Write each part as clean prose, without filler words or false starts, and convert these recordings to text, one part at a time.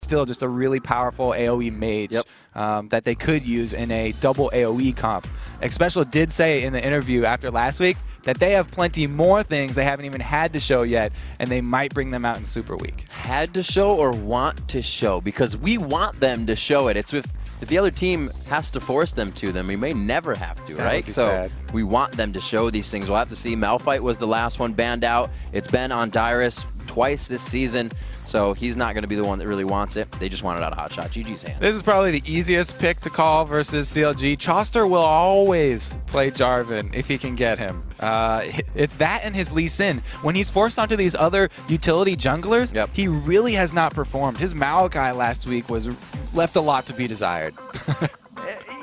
still just a really powerful AoE mage that they could use in a double AoE comp. Xpecial did say in the interview after last week that they have plenty more things they haven't even had to show yet, and they might bring them out in Super Week. Had to show or want to show? Because we want them to show it. It's if the other team has to force them to, then we may never have to, right? So sad. We want them to show these things. We'll have to see. Malphite was the last one banned out. It's been on Dyrus twice this season, so he's not going to be the one that really wants it. They just want it out of Hotshot GG's hands. This is probably the easiest pick to call versus CLG. Choster will always play Jarvan if he can get him. It's that and his Lee Sin. When he's forced onto these other utility junglers, he really has not performed. His Maokai last week left a lot to be desired.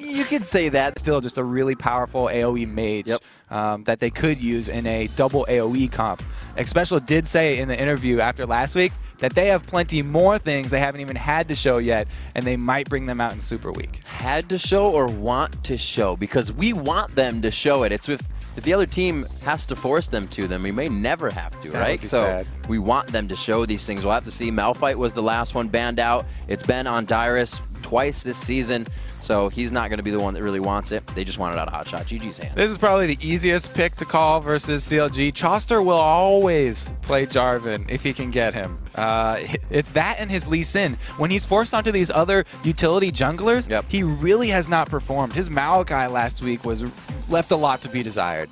You could say that. Still just a really powerful AoE mage that they could use in a double AoE comp. Xpecial did say in the interview after last week that they have plenty more things they haven't even had to show yet, and they might bring them out in Super Week. Had to show or want to show? Because we want them to show it. It's if the other team has to force them to, then we may never have to, right? So sad. We want them to show these things. We'll have to see. Malphite was the last one banned out. It's been on Dyrus twice this season, so he's not going to be the one that really wants it. They just want it out of Hotshot GG's hands. This is probably the easiest pick to call versus CLG. Choster will always play Jarvan if he can get him. It's that and his Lee Sin. When he's forced onto these other utility junglers, he really has not performed. His Maokai last week left a lot to be desired.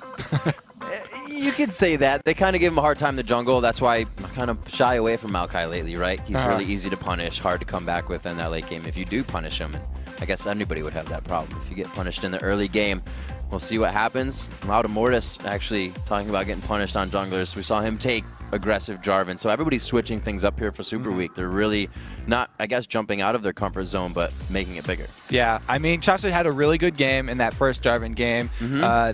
You could say that. They kind of give him a hard time in the jungle. That's why I kind of shy away from Maokai lately, right? He's really easy to punish, hard to come back with in that late game if you do punish him. And I guess anybody would have that problem if you get punished in the early game. We'll see what happens. Lauda Mortis actually talking about getting punished on junglers. We saw him take aggressive Jarvan. So everybody's switching things up here for Super Week. They're really not, I guess, jumping out of their comfort zone, but making it bigger. Yeah, I mean, Choster had a really good game in that first Jarvan game.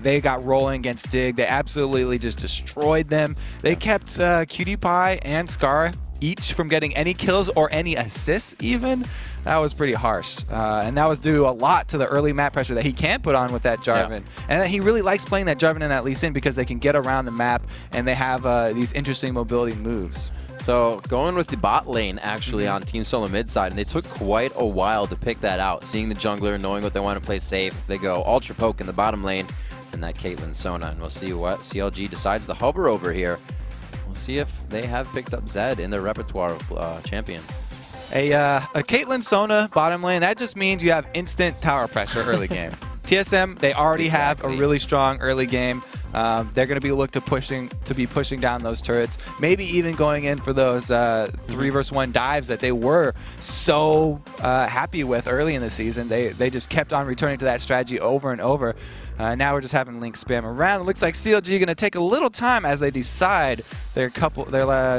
They got rolling against Dig. They absolutely just destroyed them. They kept Cutie Pie and Scar each from getting any kills or any assists even. That was pretty harsh. And that was due a lot to the early map pressure that he can put on with that Jarvan. And he really likes playing that Jarvan and that Lee Sin because they can get around the map and they have these interesting mobility moves. So going with the bot lane actually on Team Solo mid side, and they took quite a while to pick that out. Seeing the jungler, knowing what they want to play safe, they go Ultra Poke in the bottom lane and that Caitlyn Sona. And we'll see what CLG decides to hover over here. We'll see if they have picked up Zed in their repertoire of champions. A Caitlyn Sona bottom lane, that just means you have instant tower pressure early game. TSM, they already have a really strong early game. They're going to be looked to be pushing down those turrets, maybe even going in for those 3 versus 1 dives that they were so happy with early in the season. They just kept on returning to that strategy over and over. Now we're just having Link spam around. It looks like CLG going to take a little time as they decide their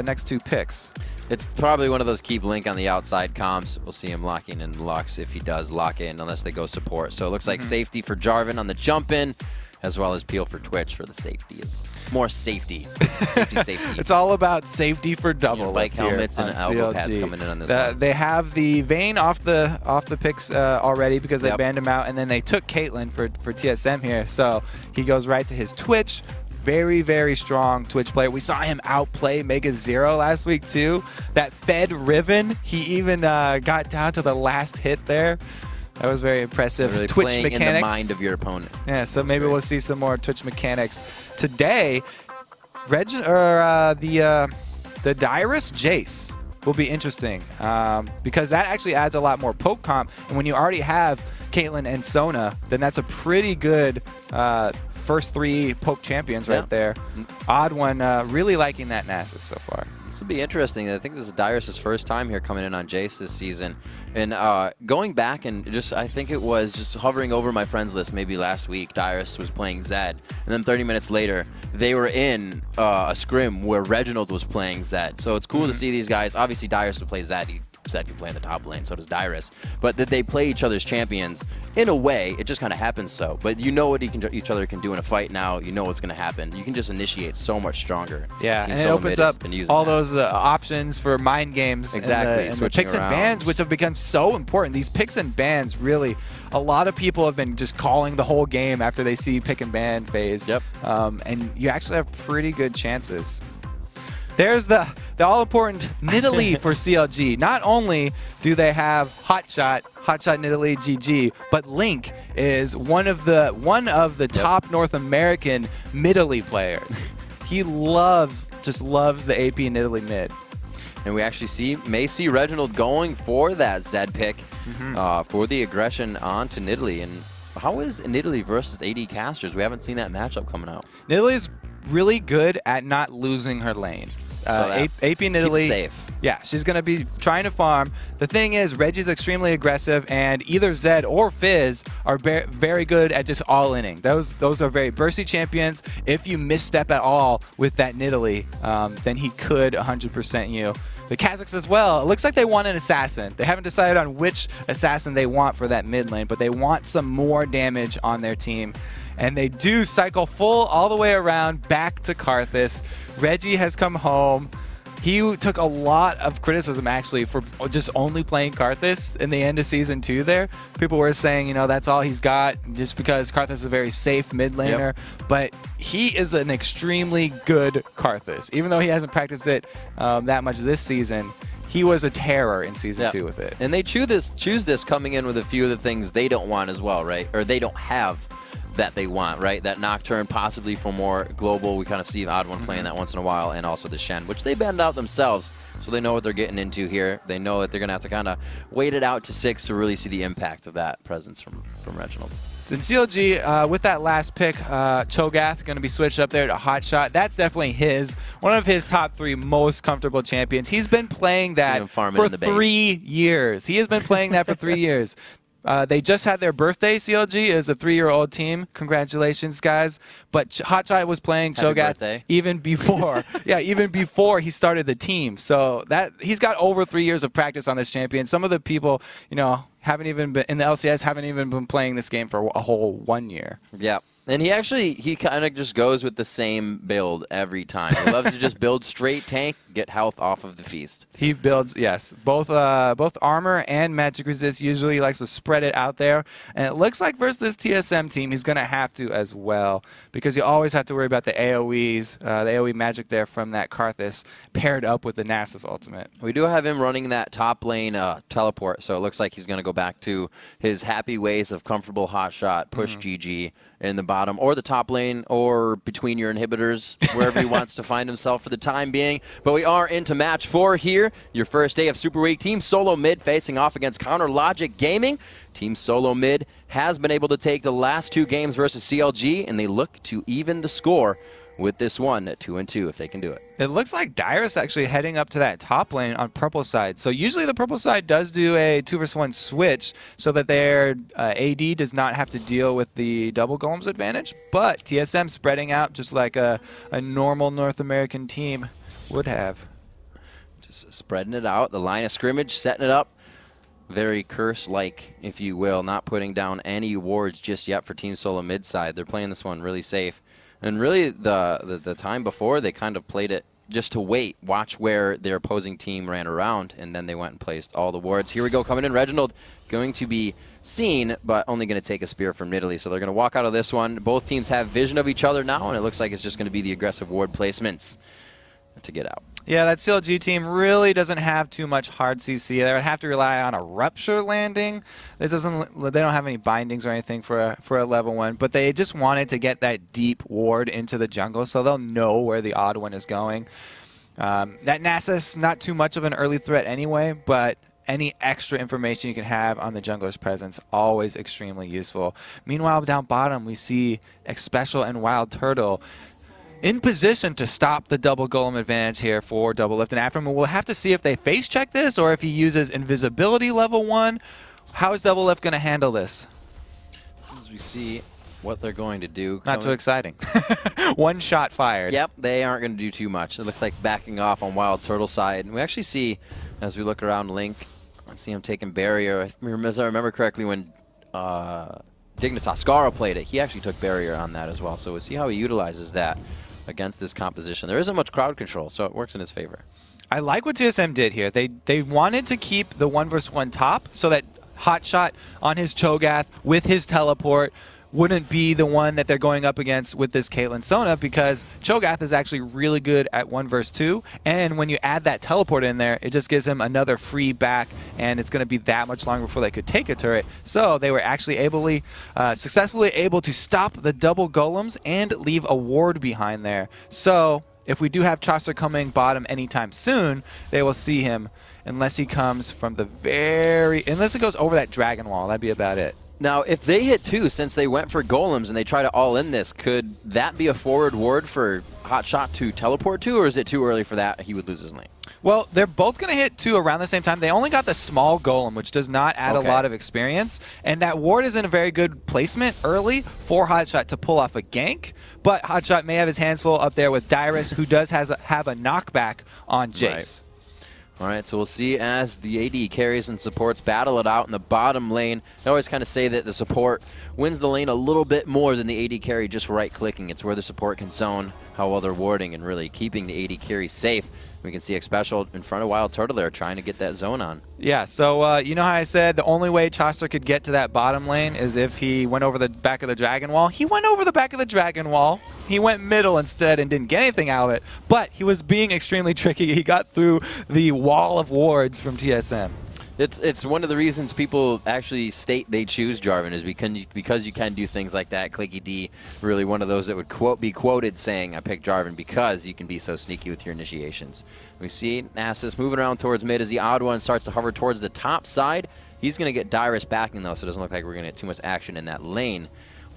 next 2 picks. It's probably one of those keep Link on the outside comps. We'll see him locking in Lux if he does lock in, unless they go support. So it looks like safety for Jarvan on the jump in, as well as Peel for Twitch for the safety. Is more safety. Safety. It's all about safety for double. Like helmets and elbow pads coming in on this one. They have the Vayne off the picks already because they banned him out, and then they took Caitlyn for TSM here. So he goes right to his Twitch. Very, very strong Twitch player. We saw him outplay Mega Zero last week too. That Fed Riven, he even got down to the last hit there. That was very impressive. Really Twitch playing mechanics. in the mind of your opponent. Yeah, so maybe we'll see some more Twitch mechanics today. The Dyrus Jace will be interesting because that actually adds a lot more poke comp. And when you already have Caitlyn and Sona, then that's a pretty good first 3 poke champions right there. Odd one, really liking that Nasus so far. This will be interesting. I think this is Dyrus' first time here coming in on Jace this season. And going back and I think it was just hovering over my friends list maybe last week, Dyrus was playing Zed. And then 30 minutes later, they were in a scrim where Reginald was playing Zed. So it's cool to see these guys. Obviously, Dyrus would play Zed. Zed can play in the top lane, so does Dyrus. But that they play each other's champions, in a way, it just kind of happens so. But you know what each other can do in a fight now. You know what's going to happen. You can just initiate so much stronger. Yeah, and it opens up all those options for mind games. Exactly. And the picks and bans, which have become so important. These picks and bans, really, a lot of people have been just calling the whole game after they see pick and ban phase. And you actually have pretty good chances. There's the all-important Nidalee for CLG. Not only do they have Hotshot Nidalee GG, but Link is one of the top North American Nidalee players. He just loves the AP Nidalee mid. And we actually may see Reginald going for that Zed pick for the aggression onto Nidalee. And how is Nidalee versus AD casters? We haven't seen that matchup coming out. Nidalee's really good at not losing her lane. AP Nidalee, safe. Yeah, she's going to be trying to farm. The thing is, Reggie's extremely aggressive, and either Zed or Fizz are very good at just all-inning. Those are very bursty champions. If you misstep at all with that Nidalee, then he could 100% you. The Kazakhs as well. It looks like they want an assassin. They haven't decided on which assassin they want for that mid lane, but they want some more damage on their team. And they do cycle full all the way around back to Karthus. Reggie has come home. He took a lot of criticism, actually, for just only playing Karthus in the end of Season 2 there. People were saying, you know, that's all he's got just because Karthus is a very safe mid laner. Yep. But he is an extremely good Karthus. Even though he hasn't practiced it that much this season, he was a terror in Season 2 with it. And they choose this coming in with a few of the things they don't want as well, right? Or they don't have that they want, right? That Nocturne, possibly for more global. We kind of see Odd1 playing that once in a while, and also the Shen, which they bend out themselves, so they know what they're getting into here. They know that they're going to have to kind of wait it out to 6 to really see the impact of that presence from Reginald. In CLG, with that last pick, Cho'Gath going to be switched up there to Hotshot. That's definitely one of his top 3 most comfortable champions. He's been playing that for 3 years. He has been playing that for 3 years. They just had their birthday. CLG is a 3-year-old team. Congratulations, guys. But Hotshot was playing Cho'Gath even before, even before he started the team. So he's got over 3 years of practice on this champion. Some of the people, you know, haven't even been in the LCS, haven't even been playing this game for a whole 1 year. Yeah. And he kind of just goes with the same build every time. He loves to just build straight tank, get health off of the feast. He builds, yes, both armor and magic resist. Usually he likes to spread it out there. And it looks like versus this TSM team, he's going to have to as well, because you always have to worry about the AoEs, the AoE magic there from that Karthus paired up with the Nasus ultimate. We do have him running that top lane teleport, so it looks like he's going to go back to his happy ways of comfortable hotshot, push GG in the bottom or the top lane or between your inhibitors, wherever he wants to find himself for the time being. But we are into match 4 here. Your first day of Super Week. Team Solo Mid facing off against Counter Logic Gaming. Team Solo Mid has been able to take the last 2 games versus CLG, and they look to even the score with this one at 2-2 if they can do it. It looks like Dyrus actually heading up to that top lane on purple side. So usually the purple side does do a 2-versus-1 switch so that their AD does not have to deal with the double golems advantage. But TSM spreading out just like a normal North American team would have. Just spreading it out. The line of scrimmage, setting it up. Very curse-like, if you will, not putting down any wards just yet for Team Solo mid side. They're playing this one really safe. And really, the time before, they kind of played it just to wait, watch where their opposing team ran around, and then they went and placed all the wards. Here we go, coming in. Reginald going to be seen, but only going to take a spear from Nidalee. So they're going to walk out of this one. Both teams have vision of each other now, and it looks like it's just going to be the aggressive ward placements to get out. Yeah, that CLG team really doesn't have too much hard CC. They would have to rely on a rupture landing. They don't have any bindings or anything for a level 1, but they just wanted to get that deep ward into the jungle so they'll know where the odd one is going. That Nasus, not too much of an early threat anyway, but any extra information you can have on the jungler's presence, always extremely useful. Meanwhile, down bottom, we see Xpecial and Wild Turtle in position to stop the double golem advantage here for Doublelift and Afterman. We'll have to see if they face check this or if he uses invisibility level 1. How is Doublelift going to handle this? As we see what they're going to do. Not too exciting. 1 shot fired. Yep, they aren't going to do too much. It looks like backing off on Wild Turtle side. And we actually see, as we look around Link, I see him taking barrier. As I remember correctly, when Dignitas Scarra played it, he actually took barrier on that as well. So we'll see how he utilizes that against this composition. There isn't much crowd control, so it works in his favor. I like what TSM did here. They wanted to keep the 1-versus-1 top so that Hotshot on his Cho'Gath with his teleport wouldn't be the one that they're going up against with this Caitlyn Sona, because Cho'Gath is actually really good at 1 versus 2, and when you add that teleport in there, it just gives him another free back, and it's going to be that much longer before they could take a turret. So they were actually successfully able to stop the double golems and leave a ward behind there. So if we do have Chaucer coming bottom anytime soon, they will see him, unless he comes from the unless it goes over that dragon wall. That'd be about it. Now, if they hit 2, since they went for golems and they try to all-in this, could that be a forward ward for Hotshot to teleport to, or is it too early for that? He would lose his lane. Well, they're both going to hit 2 around the same time. They only got the small golem, which does not add a lot of experience. And that ward is in a very good placement early for Hotshot to pull off a gank. But Hotshot may have his hands full up there with Dyrus, who does have a knockback on Jace. Right. All right, so we'll see as the AD carries and supports battle it out in the bottom lane. I always kind of say that the support wins the lane a little bit more than the AD carry just right-clicking. It's where the support can zone, how well they're warding, and really keeping the AD carry safe. We can see Xpecial in front of Wild Turtle there trying to get that zone on. Yeah, so you know how I said the only way Chaucer could get to that bottom lane is if he went over the back of the dragon wall? He went over the back of the dragon wall. He went middle instead and didn't get anything out of it. But he was being extremely tricky. He got through the wall of wards from TSM. It's one of the reasons people actually state they choose Jarvan is because you can do things like that. Clicky D, really one of those that would be quoted saying, I picked Jarvan because you can be so sneaky with your initiations. We see Nasus moving around towards mid as the odd one starts to hover towards the top side. He's going to get Dyrus backing though, so it doesn't look like we're going to get too much action in that lane.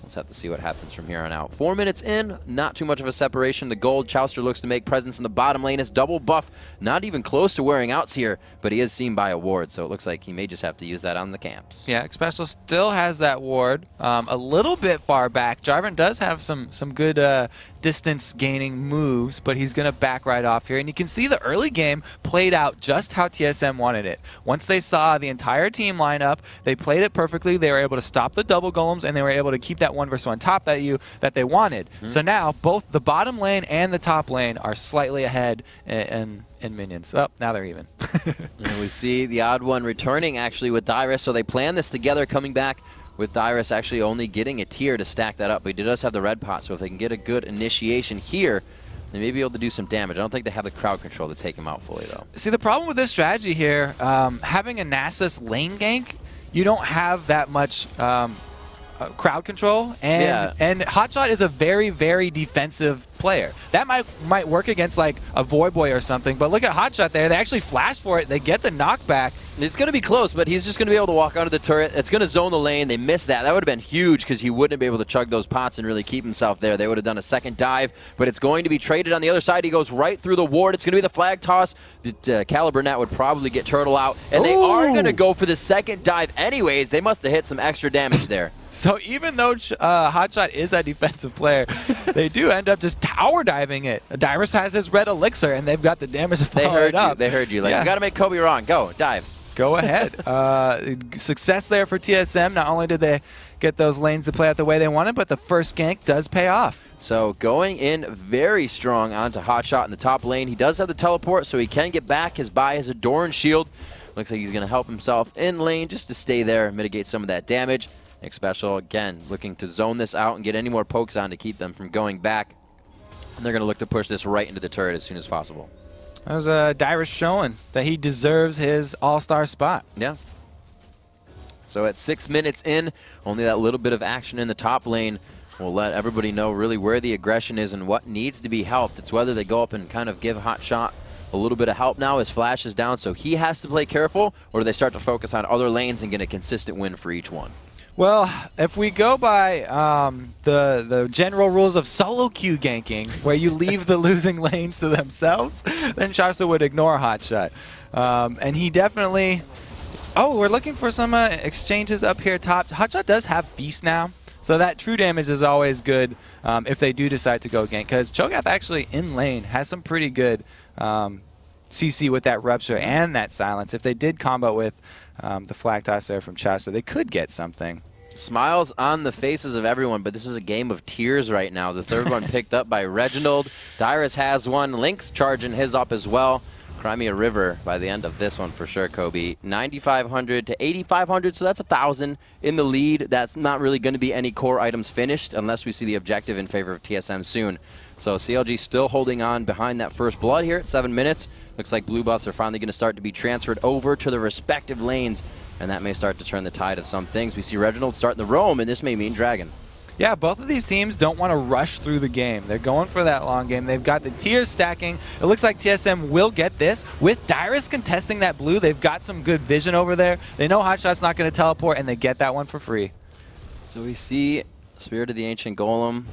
Let's have to see what happens from here on out. 4 minutes in, not too much of a separation. The gold, Chaucer looks to make presence in the bottom lane. His double buff, not even close to wearing outs here, but he is seen by a ward, so it looks like he may just have to use that on the camps. Yeah, Xpecial still has that ward a little bit far back. Jarvan does have some good distance gaining moves, but he's going to back right off here. And you can see the early game played out just how TSM wanted it. Once they saw the entire team line up, they played it perfectly. They were able to stop the double golems, and they were able to keep that 1 versus 1 top that they wanted. So now both the bottom lane and the top lane are slightly ahead in minions. Oh, now they're even. And we see the odd one returning actually with Dyrus, so they plan this together, coming back with Dyrus actually only getting a tier to stack that up. But he does have the red pot, so if they can get a good initiation here, they may be able to do some damage. I don't think they have the crowd control to take him out fully, though. See, the problem with this strategy here, having a Nasus lane gank, you don't have that much crowd control, and Hotshot is a very, very defensive player. That might work against like a Void Boy or something, but look at Hotshot there. They actually flash for it. They get the knockback. It's going to be close, but he's just going to be able to walk under the turret. It's going to zone the lane. They missed that. That would have been huge because he wouldn't be able to chug those pots and really keep himself there. They would have done a second dive, but it's going to be traded on the other side. He goes right through the ward. It's going to be the flag toss. The Caliber Net would probably get Turtle out, and they are going to go for the second dive anyways. They must have hit some extra damage there. So even though Hotshot is a defensive player, they do end up just tower diving it. Dyrus has his red elixir, and they've got the damage to follow it up. They heard you. Like, you got to make Kobe wrong. Go, dive. Go ahead. Success there for TSM. Not only did they get those lanes to play out the way they wanted, but the first gank does pay off. So going in very strong onto Hotshot in the top lane. He does have the teleport, so he can get back. His buy is a Doran shield. Looks like he's going to help himself in lane just to stay there and mitigate some of that damage. Xpecial, again, looking to zone this out and get any more pokes on to keep them from going back. And they're going to look to push this right into the turret as soon as possible. That was Dyrus showing that he deserves his all-star spot. Yeah. So at 6 minutes in, only that little bit of action in the top lane will let everybody know really where the aggression is and what needs to be helped. It's whether they go up and kind of give Hotshot a little bit of help now. His flash is down, so he has to play careful, or do they start to focus on other lanes and get a consistent win for each one? Well, if we go by the general rules of solo queue ganking, where you leave the losing lanes to themselves, then Chaucer would ignore Hotshot. And he definitely... Oh, we're looking for some exchanges up here top. Hotshot does have Feast now, so that true damage is always good if they do decide to go gank, because Cho'Gath actually in lane has some pretty good CC with that Rupture and that Silence. If they did combo with the flag toss there from Chaucer, they could get something. Smiles on the faces of everyone, but this is a game of tears right now. The third one picked up by Reginald. Dyrus has one. Link's charging his up as well. Crimea River by the end of this one for sure, Kobe. 9,500 to 8,500, so that's 1,000 in the lead. That's not really going to be any core items finished unless we see the objective in favor of TSM soon. So CLG still holding on behind that first blood here at 7 minutes. Looks like blue buffs are finally going to start to be transferred over to the respective lanes, and that may start to turn the tide of some things. We see Reginald starting the roam, and this may mean Dragon. Yeah, both of these teams don't want to rush through the game. They're going for that long game. They've got the tiers stacking. It looks like TSM will get this. With Dyrus contesting that blue, they've got some good vision over there. They know Hotshot's not going to teleport, and they get that one for free. So we see Spirit of the Ancient Golem,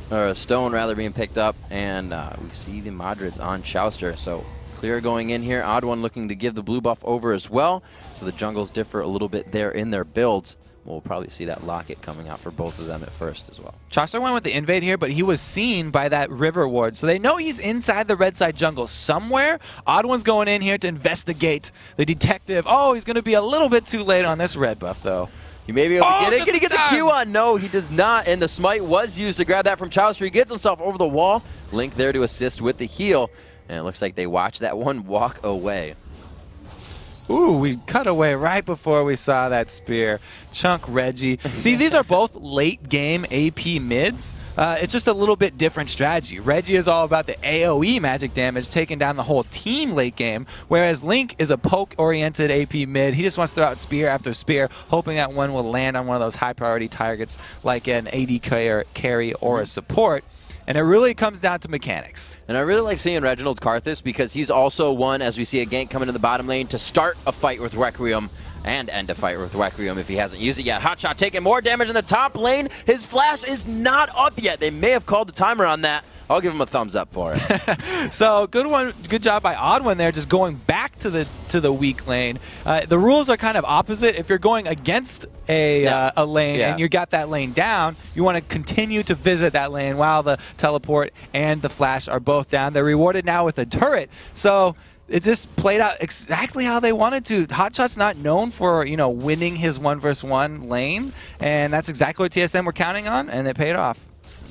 or a stone rather, being picked up, and we see the Madrids on Chouster. So clear going in here. Odd One looking to give the blue buff over as well. So the jungles differ a little bit there in their builds. We'll probably see that locket coming out for both of them at first as well. Chaucer went with the invade here, but he was seen by that river ward. So they know he's inside the red side jungle somewhere. Odd One's going in here to investigate the detective. Oh, he's going to be a little bit too late on this red buff, though. He may be able to get it. Can he get the Q on? No, he does not. And the smite was used to grab that from Chouster. He gets himself over the wall. Link there to assist with the heal. And it looks like they watched that one walk away. Ooh, we cut away right before we saw that spear. Chunk Reggie. See, these are both late game AP mids. It's just a little bit different strategy. Reggie is all about the AoE magic damage, taking down the whole team late game, whereas Link is a poke-oriented AP mid. He just wants to throw out spear after spear, hoping that one will land on one of those high-priority targets like an AD carry or a support. And it really comes down to mechanics. And I really like seeing Reginald Karthus because he's also one, as we see a gank coming to the bottom lane, to start a fight with Requiem and end a fight with Requiem if he hasn't used it yet. Hotshot taking more damage in the top lane. His flash is not up yet. They may have called the timer on that. I'll give him a thumbs up for it. So good job by Odd One there, just going back to the weak lane. The rules are kind of opposite. If you're going against a lane and you got that lane down, you want to continue to visit that lane while the teleport and the flash are both down. They're rewarded now with a turret. So it just played out exactly how they wanted to. Hotshot's not known for, winning his 1v1 lane, and that's exactly what TSM were counting on, and it paid off.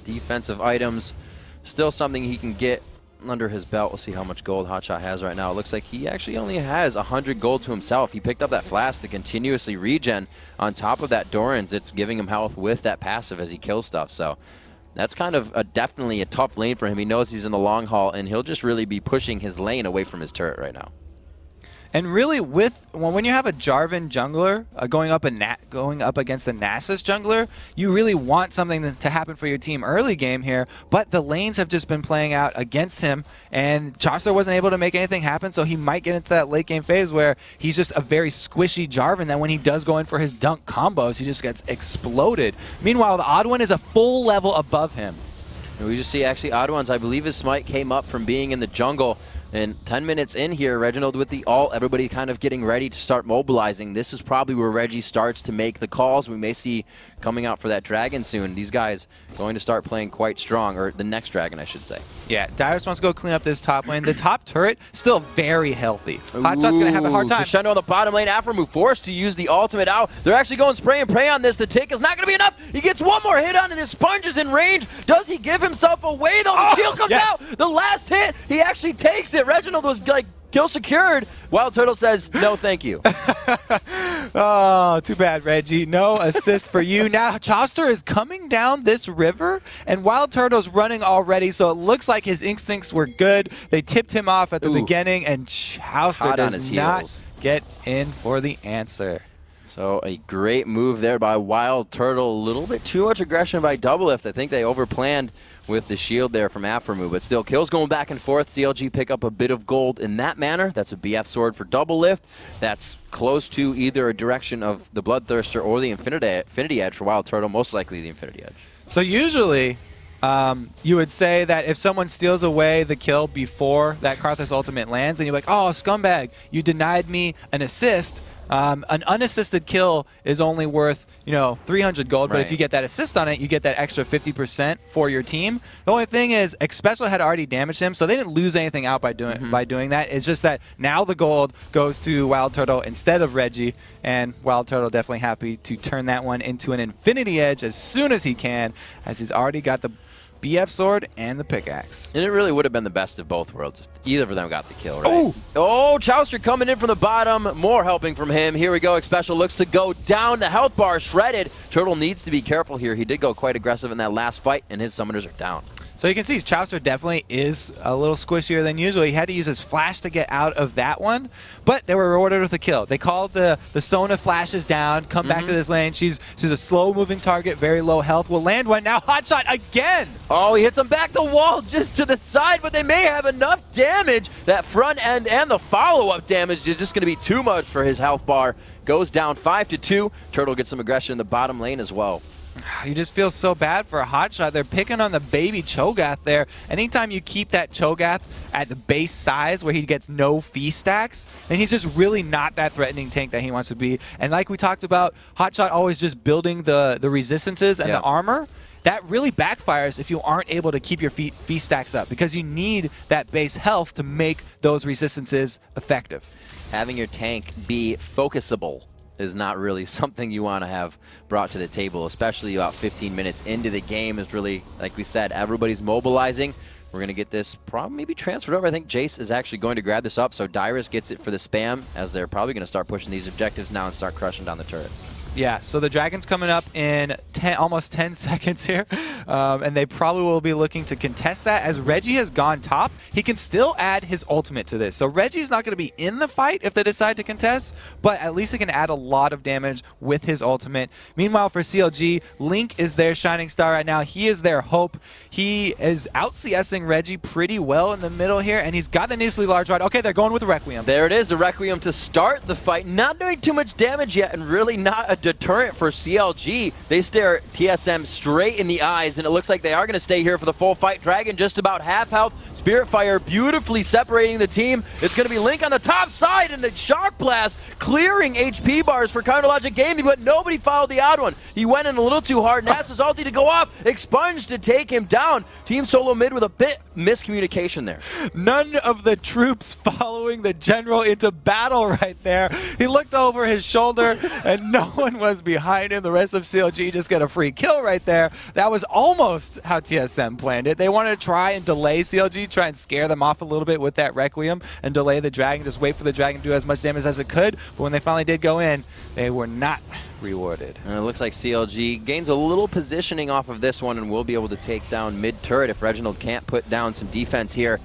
Defensive items. Still something he can get under his belt. We'll see how much gold Hotshot has right now. It looks like he actually only has 100 gold to himself. He picked up that flask to continuously regen. On top of that, Doran's, it's giving him health with that passive as he kills stuff. So that's kind of definitely a tough lane for him. He knows he's in the long haul, and he'll just really be pushing his lane away from his turret right now. And really, when you have a Jarvan jungler going up against a Nasus jungler, you really want something to happen for your team early game here. But the lanes have just been playing out against him, and Chaucer wasn't able to make anything happen. So he might get into that late game phase where he's just a very squishy Jarvan that when he does go in for his dunk combos, he just gets exploded. Meanwhile, the Odd One is a full level above him. And we just see actually Odd One's, I believe his smite came up from being in the jungle. And 10 minutes in here, Reginald with the ult, everybody kind of getting ready to start mobilizing. This is probably where Reggie starts to make the calls. We may see coming out for that dragon soon. These guys going to start playing quite strong, or the next dragon, I should say. Yeah, Dyrus wants to go clean up this top lane. The top turret, still very healthy. Hotshot's going to have a hard time. Crescendo on the bottom lane. Aphromoo forced to use the ultimate out. They're actually going spray and pray on this. The tick is not going to be enough. He gets one more hit on, and his sponge is in range. Does he give himself away, though? The shield comes out. The last hit, he actually takes it. Reginald was like, kill secured. Wild Turtle says, no, thank you. Oh, too bad, Reggie. No assist for you. Now, Chauster is coming down this river, and Wild Turtle's running already, so it looks like his instincts were good. They tipped him off at the beginning, and Chauster does not get in for the answer. So a great move there by Wild Turtle. A little bit too much aggression by Doublelift. I think they overplanned with the shield there from Aphromoo, but still kills going back and forth. CLG pick up a bit of gold in that manner. That's a BF sword for Doublelift. That's close to either a direction of the Bloodthirster or the Infinity Edge for Wild Turtle, most likely the Infinity Edge. So usually you would say that if someone steals away the kill before that Karthus ultimate lands, and you're like, oh, scumbag, you denied me an assist. An unassisted kill is only worth, 300 gold, but if you get that assist on it, you get that extra 50% for your team. The only thing is, Xpecial had already damaged him, so they didn't lose anything out by doing that. It's just that now the gold goes to Wild Turtle instead of Reggie, and Wild Turtle definitely happy to turn that one into an Infinity Edge as soon as he can, as he's already got the BF sword and the pickaxe. And it really would have been the best of both worlds. Either of them got the kill, right? Oh, Chowster coming in from the bottom. More helping from him. Here we go. Xpecial looks to go down. The health bar shredded. Turtle needs to be careful here. He did go quite aggressive in that last fight, and his summoners are down. So you can see Chowster definitely is a little squishier than usual. He had to use his flash to get out of that one, but they were rewarded with a kill. They called the Sona flashes down, come back to this lane. She's a slow-moving target, very low health. Will land one now. Hot shot again. Oh, he hits him back the wall just to the side, but they may have enough damage. That front end and the follow-up damage is just going to be too much for his health bar. Goes down 5-2. Turtle gets some aggression in the bottom lane as well. You just feel so bad for a hotshot. They're picking on the baby Cho'Gath there. Anytime you keep that Cho'Gath at the base size where he gets no fee stacks, then he's just really not that threatening tank that he wants to be. And like we talked about, hotshot always just building the resistances and the armor. That really backfires if you aren't able to keep your fee stacks up, because you need that base health to make those resistances effective. Having your tank be focusable is not really something you want to have brought to the table, especially about 15 minutes into the game. Is really, like we said, everybody's mobilizing. We're going to get this probably maybe transferred over. I think Jace is actually going to grab this up, so Dyrus gets it for the spam, as they're probably going to start pushing these objectives now and start crushing down the turrets. Yeah, so the Dragon's coming up in almost 10 seconds here, and they probably will be looking to contest that. As Reggie has gone top, he can still add his ultimate to this. So Reggie's not going to be in the fight if they decide to contest, but at least he can add a lot of damage with his ultimate. Meanwhile, for CLG, Link is their shining star right now. He is their hope. He is out-CSing Reggie pretty well in the middle here, and he's got the needlessly large rod. Okay, they're going with the Requiem. There it is, the Requiem to start the fight. Not doing too much damage yet, and really not a deterrent for CLG. They stare TSM straight in the eyes, and it looks like they are going to stay here for the full fight. Dragon just about half health. Spirit Fire beautifully separating the team. It's going to be Link on the top side, and the Shock Blast clearing HP bars for Counter Logic Gaming, but nobody followed the odd one. He went in a little too hard, and asked his ulti to go off. Expunged to take him down. Team Solo mid with a bit miscommunication there. None of the troops following the general into battle right there. He looked over his shoulder, and no one was behind him. The rest of CLG just got a free kill right there. That was almost how TSM planned it. They wanted to try and delay CLG, try and scare them off a little bit with that Requiem and delay the Dragon, just wait for the Dragon to do as much damage as it could. But when they finally did go in, they were not rewarded. And it looks like CLG gains a little positioning off of this one and will be able to take down mid turret if Reginald can't put down some defense here.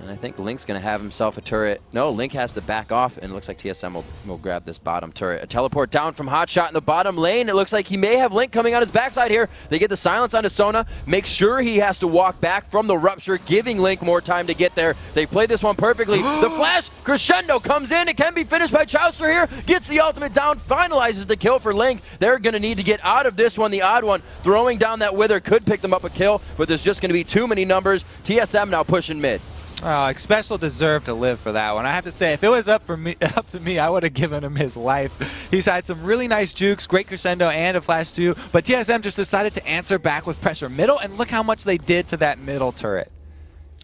And I think Link's going to have himself a turret. No, Link has to back off, and it looks like TSM will grab this bottom turret. A teleport down from Hotshot in the bottom lane. It looks like he may have Link coming on his backside here. They get the silence onto Sona. Make sure he has to walk back from the rupture, giving Link more time to get there. They played this one perfectly. The flash crescendo comes in. It can be finished by Chowster here. Gets the ultimate down, finalizes the kill for Link. They're going to need to get out of this one. The odd one throwing down that Wither could pick them up a kill, but there's just going to be too many numbers. TSM now pushing mid. Oh, Xpecial deserved to live for that one. I have to say, if it was up to me, I would have given him his life. He's had some really nice jukes, great crescendo, and a flash too, but TSM just decided to answer back with pressure middle, and look how much they did to that middle turret.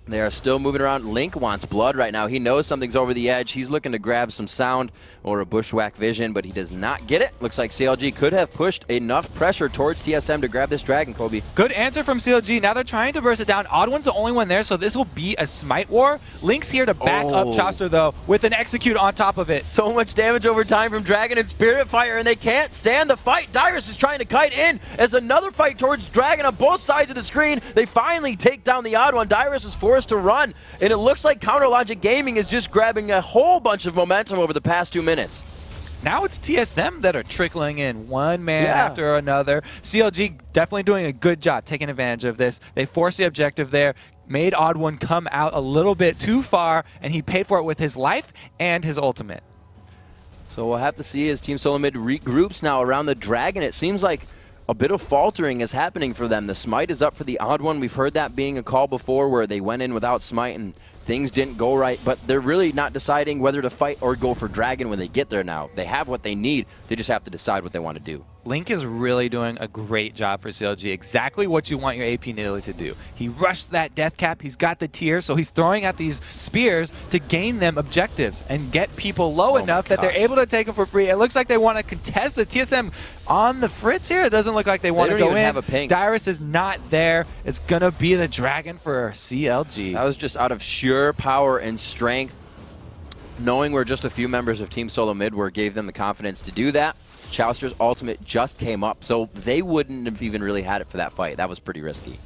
They are still moving around. Link wants blood right now. He knows something's over the edge. He's looking to grab some sound or a bushwhack vision, but he does not get it. Looks like CLG could have pushed enough pressure towards TSM to grab this Dragon, Kobe. Good answer from CLG. Now they're trying to burst it down. Odd One's the only one there, so this will be a smite war. Link's here to back up Chowster, though, with an execute on top of it. So much damage over time from Dragon and Spirit Fire, and they can't stand the fight. Dyrus is trying to kite in as another fight towards Dragon on both sides of the screen. They finally take down the Odd One. Dyrus is forced to run, and it looks like Counter Logic Gaming is just grabbing a whole bunch of momentum over the past 2 minutes. Now it's TSM that are trickling in one man after another. CLG definitely doing a good job taking advantage of this. They forced the objective there, made Odd One come out a little bit too far, and he paid for it with his life and his ultimate. So we'll have to see as Team Solo Mid regroups now around the Dragon. It seems like a bit of faltering is happening for them. The smite is up for the Odd One. We've heard that being a call before where they went in without smite and things didn't go right, but they're really not deciding whether to fight or go for Dragon when they get there now. They have what they need. They just have to decide what they want to do. Link is really doing a great job for CLG. Exactly what you want your AP Nidalee to do. He rushed that death cap. He's got the tier, so he's throwing out these spears to gain them objectives and get people low enough that they're able to take them for free. It looks like they want to contest the TSM on the fritz here. It doesn't look like they want to go in. Have a ping. Dyrus is not there. It's going to be the Dragon for CLG. That was just out of sheer power and strength. Knowing we're just a few members of Team Solo Mid gave them the confidence to do that. Chouster's ultimate just came up, so they wouldn't have even really had it for that fight. That was pretty risky.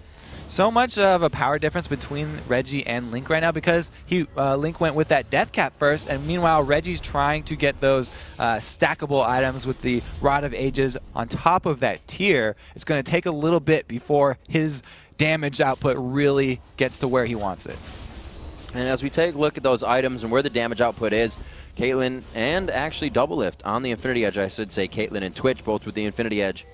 So much of a power difference between Reggie and Link right now because Link went with that death cap first, and meanwhile Reggie's trying to get those stackable items with the Rod of Ages on top of that tier. It's going to take a little bit before his damage output really gets to where he wants it. And as we take a look at those items and where the damage output is, Caitlyn and actually Doublelift on the Infinity Edge, I should say Caitlyn and Twitch both with the Infinity Edge.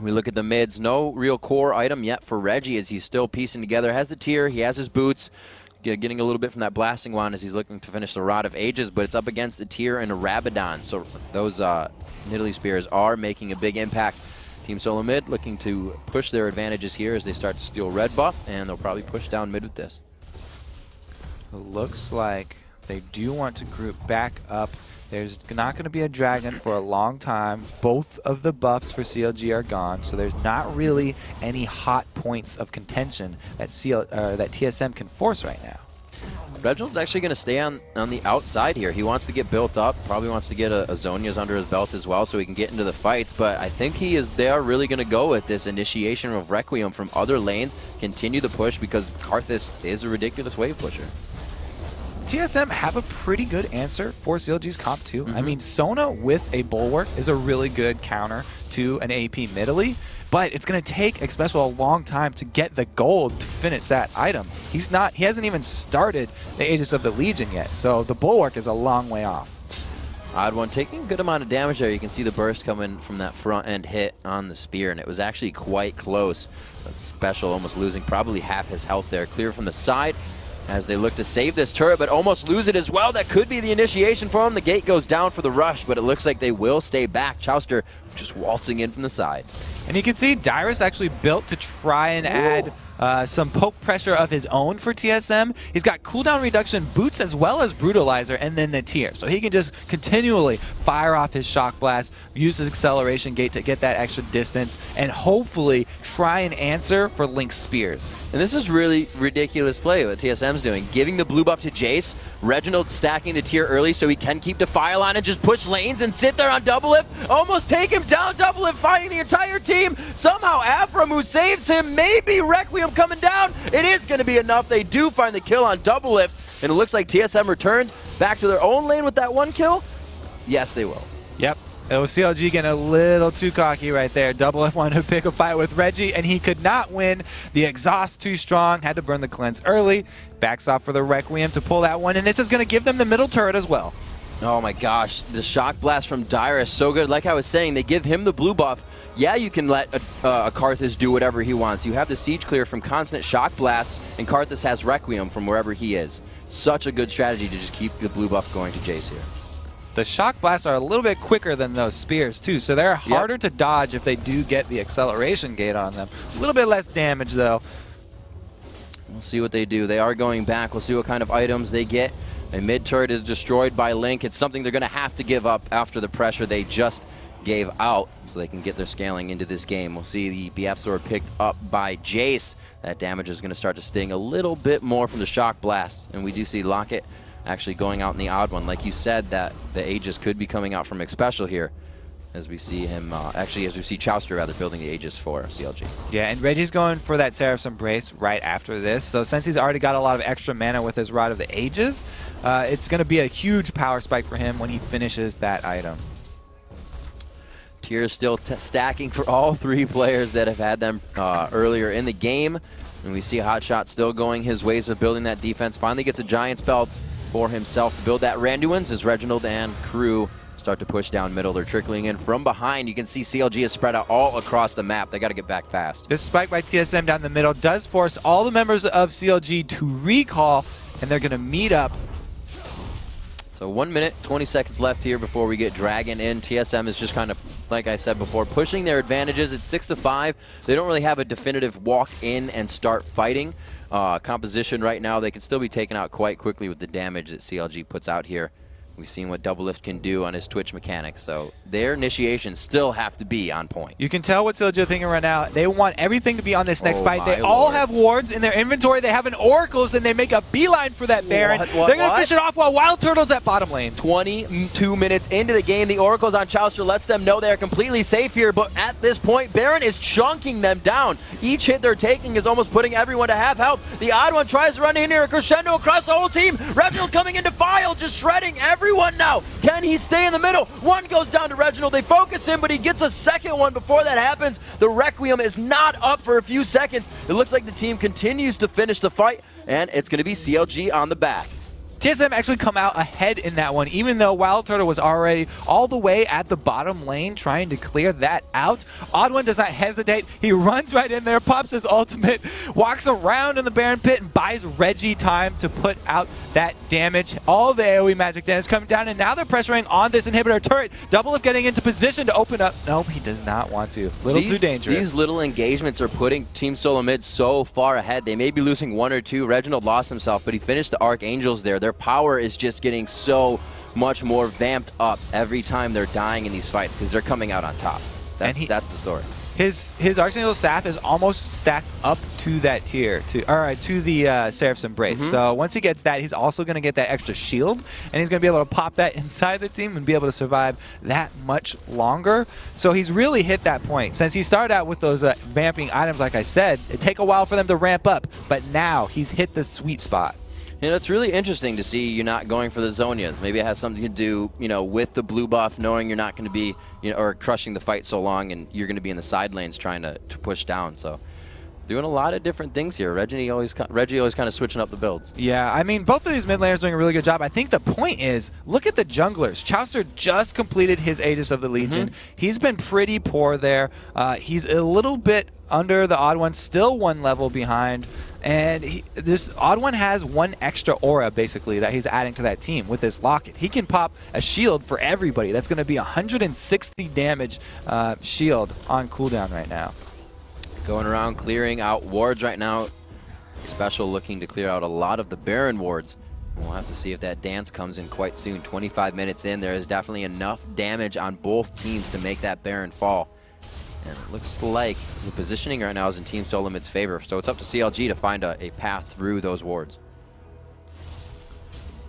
We look at the mids, no real core item yet for Reggie as he's still piecing together. Has the tier, he has his boots, getting a little bit from that blasting wand as he's looking to finish the Rod of Ages, but it's up against the tier and a Rabadon. So those Nidalee Spears are making a big impact. Team Solo Mid looking to push their advantages here as they start to steal red buff, and they'll probably push down mid with this. It looks like they do want to group back up. There's not going to be a Dragon for a long time. Both of the buffs for CLG are gone, so there's not really any hot points of contention that TSM can force right now. Reginald's actually going to stay on the outside here. He wants to get built up, probably wants to get a Zhonya's under his belt as well so he can get into the fights, but I think they are really going to go with this initiation of Requiem from other lanes, continue the push because Karthus is a ridiculous wave pusher. TSM have a pretty good answer for CLG's comp too. I mean, Sona with a Bulwark is a really good counter to an AP Nidalee, but it's going to take especially a long time to get the gold to finish that item. He hasn't even started the Aegis of the Legion yet, so the Bulwark is a long way off. Odd one, taking a good amount of damage there. You can see the burst coming from that front end hit on the spear, and it was actually quite close. That's special, almost losing probably half his health there. Clear from the side as they look to save this turret, but almost lose it as well. That could be the initiation for him. The gate goes down for the rush, but it looks like they will stay back. Chouster just waltzing in from the side. And you can see Dyrus actually built to try and add some poke pressure of his own for TSM. He's got cooldown reduction boots as well as brutalizer and then the tier. So he can just continually fire off his shock blast, use his acceleration gate to get that extra distance, and hopefully try and answer for Link's spears. And this is really ridiculous play what TSM's doing. Giving the blue buff to Jace, Reginald stacking the tier early so he can keep Defile on and just push lanes and sit there on Doublelift. Almost take him down, Doublelift fighting the entire team. Somehow Afram who saves him, maybe Requiem coming down. It is going to be enough. They do find the kill on Doublelift, and it looks like TSM returns back to their own lane with that one kill. Yes, they will. Yep. It was CLG getting a little too cocky right there. Doublelift wanted to pick a fight with Reggie, and he could not win. The exhaust too strong. Had to burn the cleanse early. Backs off for the Requiem to pull that one, and this is going to give them the middle turret as well. Oh my gosh, the shock blast from Dyrus, so good. Like I was saying, they give him the blue buff. Yeah, you can let a Karthus do whatever he wants. You have the siege clear from constant shock blasts, and Karthus has Requiem from wherever he is. Such a good strategy to just keep the blue buff going to Jace here. The shock blasts are a little bit quicker than those spears too, so they're harder to dodge if they do get the acceleration gate on them. A little bit less damage though. We'll see what they do. They are going back. We'll see what kind of items they get. A mid turret is destroyed by Link. It's something they're going to have to give up after the pressure they just gave out so they can get their scaling into this game. We'll see the BF sword picked up by Jace. That damage is going to start to sting a little bit more from the shock blast. And we do see Locket actually going out in the odd one. Like you said, that the Aegis could be coming out from Xpecial here. As we see him, as we see Chouster rather building the Aegis for CLG. Yeah, and Reggie's going for that Seraph's Embrace right after this. So since he's already got a lot of extra mana with his Rod of the Ages, it's going to be a huge power spike for him when he finishes that item. Tier still stacking for all three players that have had them earlier in the game. And we see Hotshot still going his ways of building that defense. Finally gets a Giant's Belt for himself to build that Randuin's as Reginald and crew start to push down middle. They're trickling in from behind. You can see CLG is spread out all across the map. They got to get back fast. This spike by TSM down the middle does force all the members of CLG to recall and they're going to meet up. So 1 minute, 20 seconds left here before we get Dragon in. TSM is just kind of, like I said before, pushing their advantages. It's 6-5. They don't really have a definitive walk in and start fighting. Composition right now, they can still be taken out quite quickly with the damage that CLG puts out here. We've seen what Doublelift can do on his Twitch mechanics, so their initiations still have to be on point. You can tell what CLG are thinking right now. They want everything to be on this next fight. They all have wards in their inventory. They have an Oracles, and they make a beeline for that Baron. They're going to fish it off while Wild Turtle's at bottom lane. 22 minutes into the game, the Oracles on Chowster lets them know they're completely safe here, but at this point, Baron is chunking them down. Each hit they're taking is almost putting everyone to half health. The odd one tries to run in here, a crescendo across the whole team. Reginald coming into File, just shredding everyone now. Can he stay in the middle? One goes down to Reginald. They focus him, but he gets a second one before that happens. The Requiem is not up for a few seconds. It looks like the team continues to finish the fight, and it's going to be CLG on the back. TSM actually come out ahead in that one, even though Wild Turtle was already all the way at the bottom lane trying to clear that out. Odd One does not hesitate. He runs right in there, pops his ultimate, walks around in the Baron pit, and buys Reggie time to put out that damage. All the AoE magic damage coming down, and now they're pressuring on this inhibitor turret. Doublelift getting into position to open up. Nope, he does not want to. Too dangerous. These little engagements are putting Team Solo Mid so far ahead. They may be losing one or two. Reginald lost himself, but he finished the Archangels there. Their power is just getting so much more vamped up every time they're dying in these fights because they're coming out on top. That's the story. His Archangel staff is almost stacked up to that tier, to the Seraph's Embrace. So once he gets that, he's also going to get that extra shield, and he's going to be able to pop that inside the team and be able to survive that much longer. So he's really hit that point. Since he started out with those vamping items, like I said, it take a while for them to ramp up, but now he's hit the sweet spot. You know, it's really interesting to see you're not going for the Zonias. Maybe it has something to do, with the blue buff, knowing you're not going to be, or crushing the fight so long, and you're going to be in the side lanes trying to push down. So, doing a lot of different things here. Reggie always kind of switching up the builds. Yeah, I mean, both of these mid laners doing a really good job. I think the point is, look at the junglers. Chowster just completed his Aegis of the Legion. He's been pretty poor there. He's a little bit under the Odd One, still one level behind. And this Odd One has one extra aura, basically, that he's adding to that team with this locket. He can pop a shield for everybody. That's going to be 160 damage shield on cooldown right now. Going around clearing out wards right now. Special looking to clear out a lot of the Baron wards. We'll have to see if that dance comes in quite soon. 25 minutes in, there is definitely enough damage on both teams to make that Baron fall. And it looks like the positioning right now is in Team Solo Mid's favor. So it's up to CLG to find a path through those wards.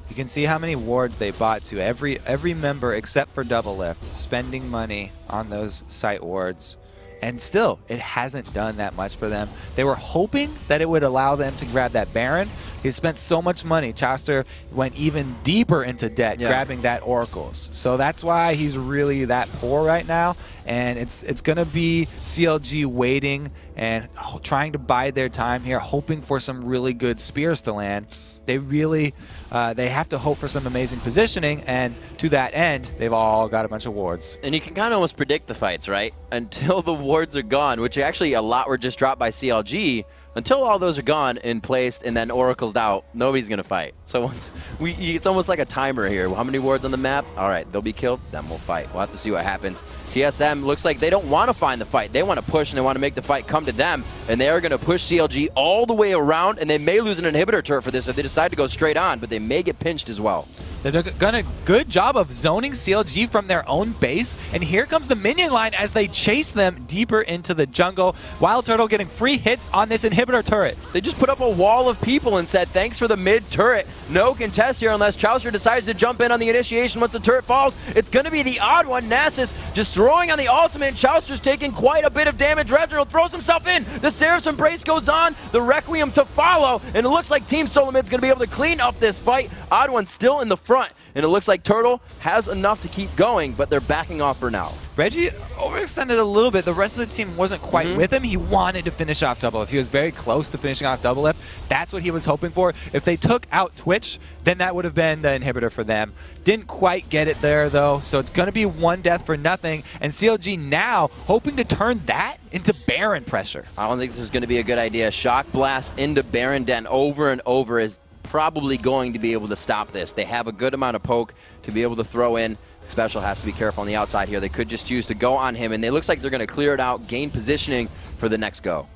You can see how many wards they bought to. Every member except for Doublelift spending money on those site wards. And still, it hasn't done that much for them. They were hoping that it would allow them to grab that Baron. He spent so much money. Chowster went even deeper into debt grabbing that Oracles. So that's why he's really that poor right now. And it's going to be CLG waiting and trying to bide their time here, hoping for some really good spears to land. They really they have to hope for some amazing positioning, and to that end, they've all got a bunch of wards. And you can kind of almost predict the fights, right? Until the wards are gone, which actually a lot were just dropped by CLG. Until all those are gone and placed and then Oracle's out, nobody's going to fight. So once it's almost like a timer here. How many wards on the map? All right, they'll be killed, then we'll fight. We'll have to see what happens. TSM looks like they don't want to find the fight. They want to push and they want to make the fight come to them. And they are going to push CLG all the way around, and they may lose an inhibitor turret for this if they decide to go straight on, but they may get pinched as well. They've done a good job of zoning CLG from their own base, and here comes the minion line as they chase them deeper into the jungle. Wild Turtle getting free hits on this inhibitor turret. They just put up a wall of people and said, thanks for the mid turret. No contest here unless Chowster decides to jump in on the initiation once the turret falls. It's going to be the odd one. Nasus just throwing on the ultimate. Chowster's taking quite a bit of damage. Reginald throws himself in. The Seraph's Embrace goes on. The Requiem to follow. And it looks like Team Solo Mid's going to be able to clean up this fight. Odd One's still in the front. And it looks like Turtle has enough to keep going, but they're backing off for now. Reggie overextended a little bit. The rest of the team wasn't quite with him. He wanted to finish off Doublelift. He was very close to finishing off Doublelift. That's what he was hoping for. If they took out Twitch, then that would have been the inhibitor for them. Didn't quite get it there, though, so it's going to be one death for nothing. And CLG now hoping to turn that into Baron pressure. I don't think this is going to be a good idea. Shock Blast into Baron Den over and over is probably going to be able to stop this. They have a good amount of poke to be able to throw in. Special has to be careful on the outside here. They could just choose to go on him, and it looks like they're going to clear it out, gain positioning for the next go.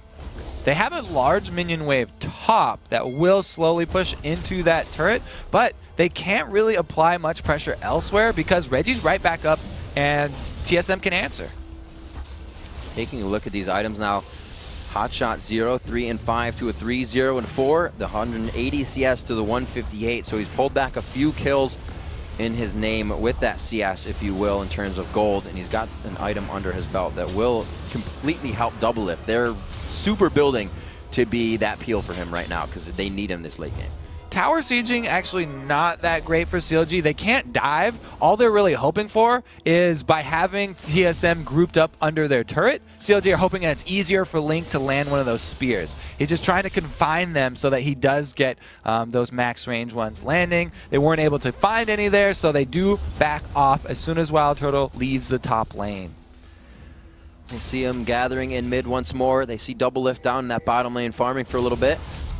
They have a large minion wave top that will slowly push into that turret, but they can't really apply much pressure elsewhere because Reggie's right back up and TSM can answer. Taking a look at these items now. Hotshot 0, 3, and 5 to a 3, 0, and 4. The 180 CS to the 158, so he's pulled back a few kills in his name with that CS, if you will, in terms of gold, and he's got an item under his belt that will completely help double lift. They're super building to be that peel for him right now because they need him this late game. Tower sieging actually not that great for CLG. They can't dive. All they're really hoping for is by having TSM grouped up under their turret, CLG are hoping that it's easier for Link to land one of those spears. He's just trying to confine them so that he does get those max range ones landing. They weren't able to find any there, so they do back off as soon as Wild Turtle leaves the top lane. We'll see him gathering in mid once more. They see double lift down in that bottom lane farming for a little bit.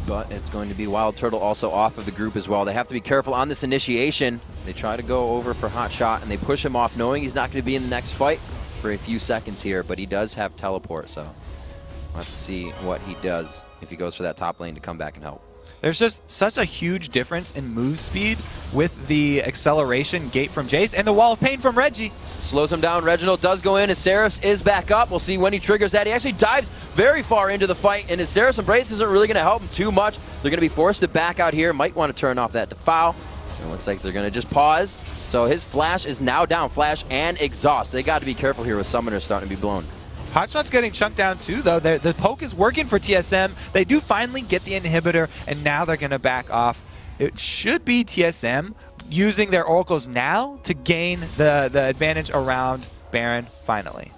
But it's going to be Wild Turtle also off of the group as well. They have to be careful on this initiation. They try to go over for Hotshot, and they push him off knowing he's not going to be in the next fight for a few seconds here, but he does have teleport, so we'll have to see what he does if he goes for that top lane to come back and help. There's just such a huge difference in move speed with the acceleration gate from Jace and the wall of pain from Reggie. Slows him down. Reginald does go in as Seraphs is back up. We'll see when he triggers that. He actually dives very far into the fight, and his Seraphs Embrace isn't really going to help him too much. They're going to be forced to back out here. Might want to turn off that defile. It looks like they're going to just pause. So his flash is now down. Flash and exhaust. They got to be careful here with summoners starting to be blown. Hotshot's getting chunked down too, though. The poke is working for TSM. They do finally get the inhibitor, and now they're going to back off. It should be TSM using their oracles now to gain the advantage around Baron finally.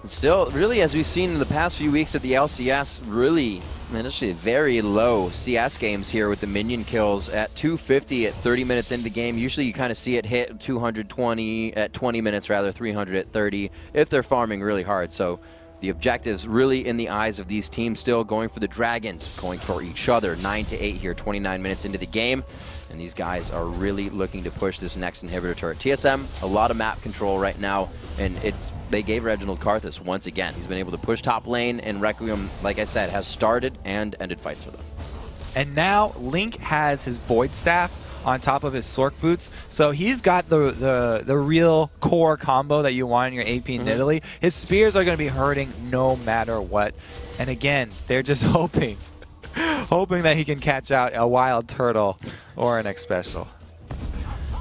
Still, really, as we've seen in the past few weeks at the LCS, really, actually very low CS games here with the minion kills at 250 at 30 minutes into the game. Usually you kind of see it hit 220 at 20 minutes, rather 300 at 30 if they're farming really hard. So the objectives really in the eyes of these teams still going for the Dragons, going for each other. 9 to 8 here, 29 minutes into the game. And these guys are really looking to push this next inhibitor turret. TSM, a lot of map control right now, and they gave Reginald Karthus once again. He's been able to push top lane, and Requiem, like I said, has started and ended fights for them. And now Link has his Void Staff on top of his Sork Boots, so he's got the real core combo that you want in your AP Nidalee. His spears are going to be hurting no matter what. And again, they're just hoping that he can catch out a Wild Turtle or an X Special.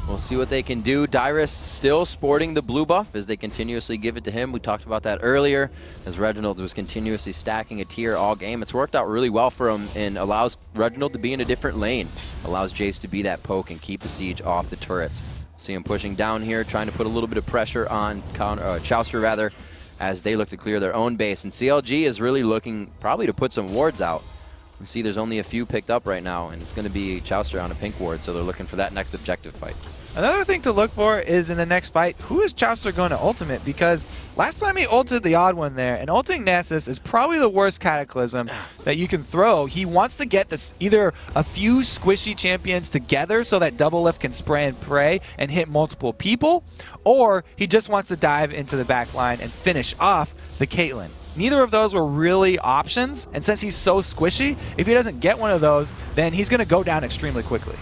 We'll see what they can do. Dyrus still sporting the blue buff as they continuously give it to him. We talked about that earlier as Reginald was continuously stacking a tier all game. It's worked out really well for him and allows Reginald to be in a different lane. Allows Jace to be that poke and keep the siege off the turrets. See him pushing down here, trying to put a little bit of pressure on Chowster rather, as they look to clear their own base. And CLG is really looking probably to put some wards out. We see there's only a few picked up right now, and it's going to be Chowster on a pink ward, so they're looking for that next objective fight. Another thing to look for is in the next fight, who is Chowster going to ultimate? Because last time he ulted the odd one there, and ulting Nasus is probably the worst Cataclysm that you can throw. He wants to get this either a few squishy champions together so that double lift can spray and pray and hit multiple people, or he just wants to dive into the back line and finish off the Caitlyn. Neither of those were really options, and since he's so squishy, if he doesn't get one of those, then he's going to go down extremely quickly.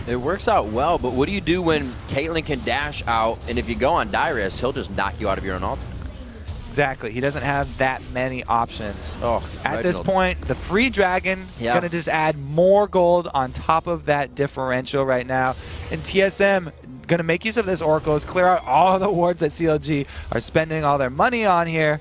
It works out well, but what do you do when Caitlyn can dash out, and if you go on Dyrus, he'll just knock you out of your own ultimate? Exactly. He doesn't have that many options. Oh, at this point, the free dragon is going to just add more gold on top of that differential right now. And TSM going to make use of this oracles, clear out all the wards that CLG are spending all their money on here,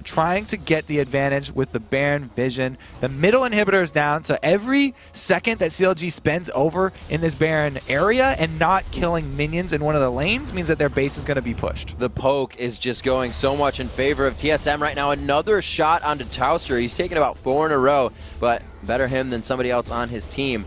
trying to get the advantage with the Baron Vision. The middle inhibitor is down, so every second that CLG spends over in this Baron area and not killing minions in one of the lanes means that their base is going to be pushed. The poke is just going so much in favor of TSM right now. Another shot onto Chowster. He's taken about 4 in a row, but better him than somebody else on his team.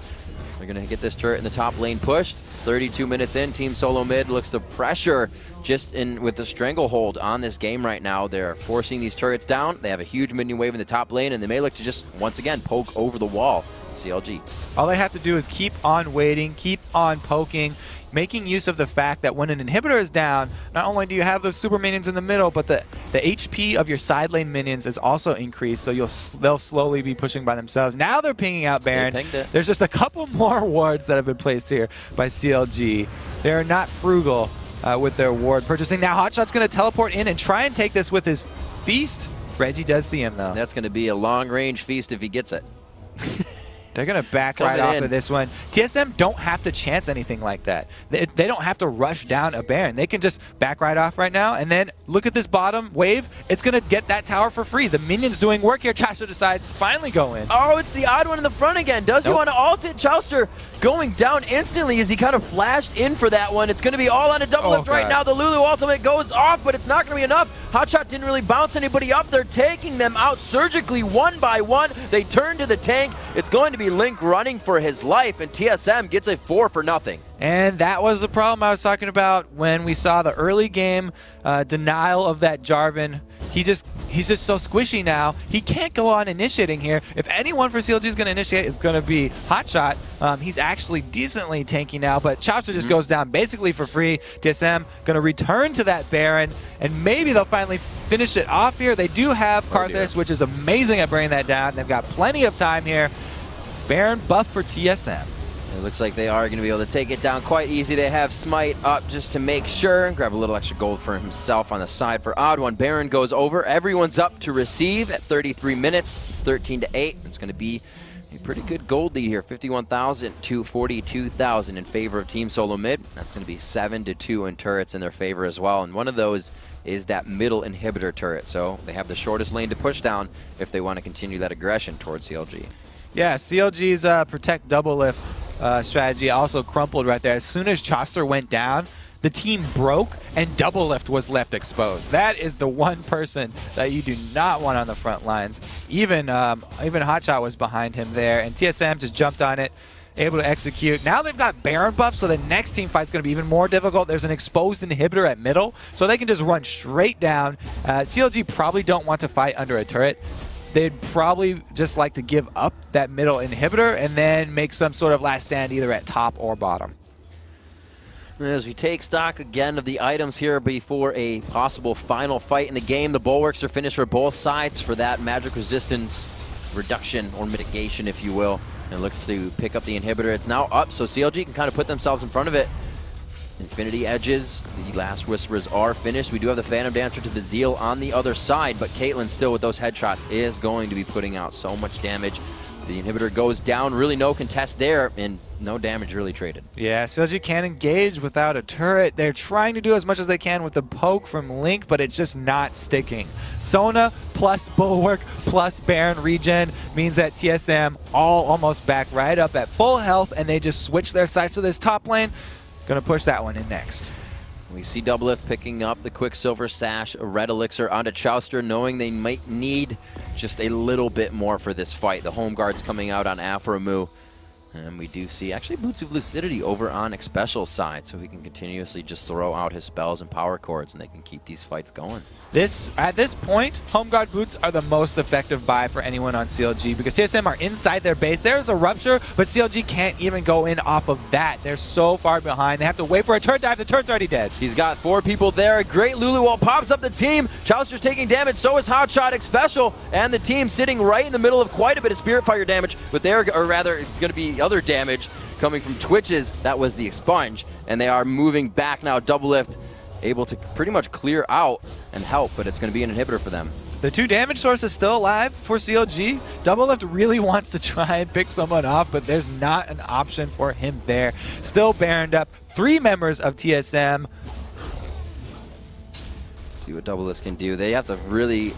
They're going to get this turret in the top lane pushed. 32 minutes in, Team Solo Mid looks to pressure just in with the stranglehold on this game right now. They're forcing these turrets down. They have a huge minion wave in the top lane, and they may look to just, once again, poke over the wall CLG. All they have to do is keep on waiting, keep on poking, making use of the fact that when an inhibitor is down, not only do you have those super minions in the middle, but the HP of your side lane minions is also increased, so they'll slowly be pushing by themselves. Now they're pinging out Baron. There's just a couple more wards that have been placed here by CLG. They're not frugal with their ward purchasing. Now Hotshot's going to teleport in and try and take this with his feast. Reggie does see him, though. That's going to be a long-range feast if he gets it. They're going to back right off of this one. TSM don't have to chance anything like that. They don't have to rush down a Baron. They can just back right off right now, and then look at this bottom wave. It's going to get that tower for free. The minion's doing work here. Chowster decides to finally go in. Oh, it's the odd one in the front again. Does he want to ult it? Chowster going down instantly as he kind of flashed in for that one. It's going to be all on a double lift right now. The Lulu ultimate goes off, but it's not going to be enough. Hotshot didn't really bounce anybody up. They're taking them out surgically one by one. They turn to the tank. It's going to be Link running for his life, and TSM gets a 4-0. And that was the problem I was talking about when we saw the early game denial of that Jarvan. He's just so squishy now. He can't go on initiating here. If anyone for CLG is going to initiate, it's going to be Hotshot. He's actually decently tanky now, but Chowster just goes down basically for free. TSM going to return to that Baron, and maybe they'll finally finish it off here. They do have Karthus, which is amazing at bringing that down. They've got plenty of time here. Baron buff for TSM. It looks like they are going to be able to take it down quite easy. They have Smite up just to make sure. Grab a little extra gold for himself on the side for Odd One. Baron goes over. Everyone's up to receive at 33 minutes. It's 13-8. It's going to be a pretty good gold lead here. 51,000 to 42,000 in favor of Team Solo Mid. That's going to be 7-2 in turrets in their favor as well. And one of those is that middle inhibitor turret. So they have the shortest lane to push down if they want to continue that aggression towards CLG. Yeah, CLG's protect double lift strategy also crumpled right there. As soon as Chaucer went down, the team broke and double lift was left exposed. That is the one person that you do not want on the front lines. Even Hotshot was behind him there, and TSM just jumped on it, able to execute. Now they've got Baron buff, so the next team fight's going to be even more difficult. There's an exposed inhibitor at middle, so they can just run straight down. CLG probably don't want to fight under a turret. They'd probably just like to give up that middle inhibitor and then make some sort of last stand either at top or bottom. As we take stock again of the items here before a possible final fight in the game, the bulwarks are finished for both sides for that magic resistance reduction or mitigation, if you will, and look to pick up the inhibitor. It's now up, so CLG can kind of put themselves in front of it. Infinity Edges, the last Whisperers are finished. We do have the Phantom Dancer to the Zeal on the other side, but Caitlyn still with those headshots is going to be putting out so much damage. The inhibitor goes down, really no contest there, and no damage really traded. Yeah, CLG can't engage without a turret. They're trying to do as much as they can with the poke from Link, but it's just not sticking. Sona plus Bulwark plus Baron regen means that TSM all almost back right up at full health, and they just switch their sights to this top lane. Gonna push that one in next. We see Doublelift picking up the Quicksilver Sash, a Red Elixir onto Chowster, knowing they might need just a little bit more for this fight. The home guard's coming out on Aframu. And we do see actually Boots of Lucidity over on Xpecial's side, so he can continuously just throw out his spells and power chords, and they can keep these fights going. At this point, Home Guard Boots are the most effective buy for anyone on CLG because TSM are inside their base. There's a Rupture, but CLG can't even go in off of that. They're so far behind. They have to wait for a turret dive. The turret's already dead. He's got 4 people there. A great Lulu wall pops up the team. Chowster's taking damage. So is Hotshot, Xpecial, and the team sitting right in the middle of quite a bit of Spirit Fire damage, but or rather, it's going to be other damage coming from Twitches. That was the Expunge, and they are moving back now. Doublelift able to pretty much clear out and help, but it's going to be an inhibitor for them. The 2 damage source is still alive for CLG. Doublelift really wants to try and pick someone off, but there's not an option for him there. Still Baroned up. 3 members of TSM. See what Doublelift can do. They have to really...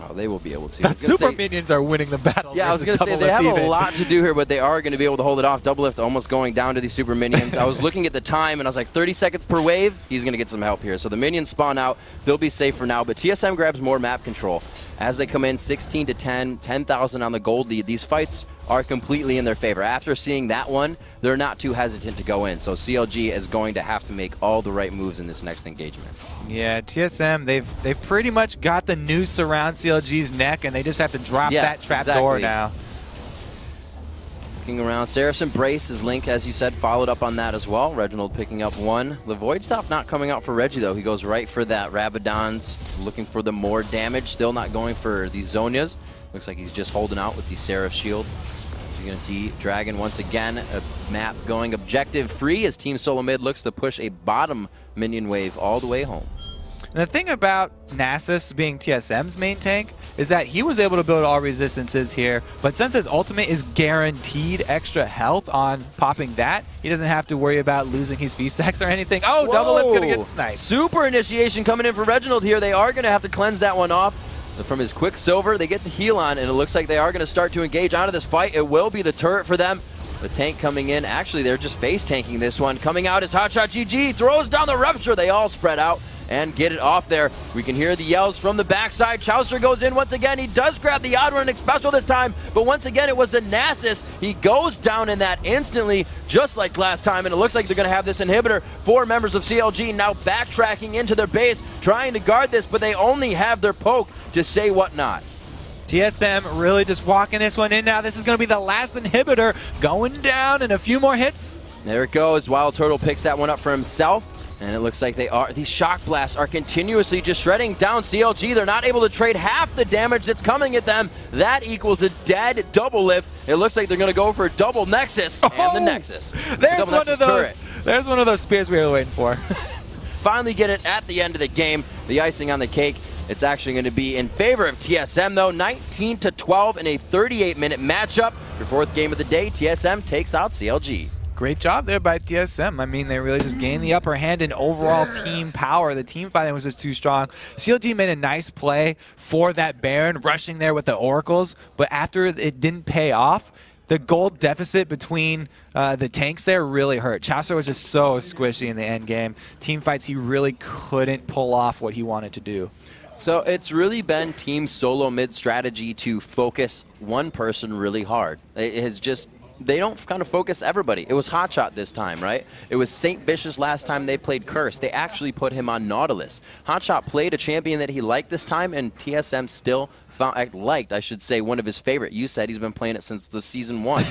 Oh, they will be able to. The super minions are winning the battle. Yeah, I was going to say, they have a lot to do here, but they are going to be able to hold it off. Doublelift almost going down to these super minions. I was looking at the time, and I was like, 30 seconds per wave. He's going to get some help here. So the minions spawn out. They'll be safe for now, but TSM grabs more map control. As they come in 16 to 10, 10,000 on the gold lead. These fights are completely in their favor. After seeing that one, they're not too hesitant to go in. So CLG is going to have to make all the right moves in this next engagement. Yeah, TSM, they've pretty much got the noose around CLG's neck, and they just have to drop that trap door now. looking around. Seraph's Embrace is Link, as you said, followed up on that as well. Reginald picking up one. The Void Staff not coming out for Reggie, though. He goes right for that. Rabadon's looking for the more damage. Still not going for the Zonias. Looks like he's just holding out with the Seraph Shield. You're going to see Dragon once again. A map going objective free as Team Solo Mid looks to push a bottom minion wave all the way home. And the thing about Nasus being TSM's main tank is that he was able to build all resistances here, but since his ultimate is guaranteed extra health on popping that, he doesn't have to worry about losing his V-Stacks or anything. Oh, Whoa. Double Lip gonna get sniped. Super initiation coming in for Reginald here. They are going to have to cleanse that one off. From his Quicksilver, they get the heal on, and it looks like they are going to start to engage onto this fight. It will be the turret for them. The tank coming in. Actually, they're just face tanking this one. Coming out is Hotshot GG. Throws down the Rupture. They all spread out and get it off there. We can hear the yells from the backside. Chaucer goes in once again. He does grab the odd running special this time, but once again, it was the Nasus. He goes down in that instantly, just like last time, and it looks like they're going to have this inhibitor. 4 members of CLG now backtracking into their base, trying to guard this, but they only have their poke to say whatnot. TSM really just walking this one in now. This is going to be the last inhibitor going down in a few more hits. There it goes. Wild Turtle picks that one up for himself. And it looks like these shock blasts are continuously just shredding down CLG. They're not able to trade half the damage that's coming at them. That equals a dead double lift. It looks like they're going to go for a double Nexus and the Nexus. There's one of those. Turret. There's one of those spears we were waiting for. Finally get it at the end of the game. The icing on the cake. It's actually going to be in favor of TSM though. 19-12 in a 38-minute matchup. Your 4th game of the day. TSM takes out CLG. Great job there by TSM. I mean, they really just gained the upper hand in overall team power. The team fighting was just too strong. CLG made a nice play for that Baron, rushing there with the Oracles, but after it didn't pay off, the gold deficit between the tanks there really hurt. Chaucer was just so squishy in the end game. Team fights, he really couldn't pull off what he wanted to do. So it's really been Team Solo Mid strategy to focus one person really hard. It has just... They don't kind of focus everybody. It was Hotshot this time, right? It was St. Vicious last time they played Curse. They actually put him on Nautilus. Hotshot played a champion that he liked this time, and TSM still liked, I should say, one of his favorite. You said he's been playing it since the Season 1.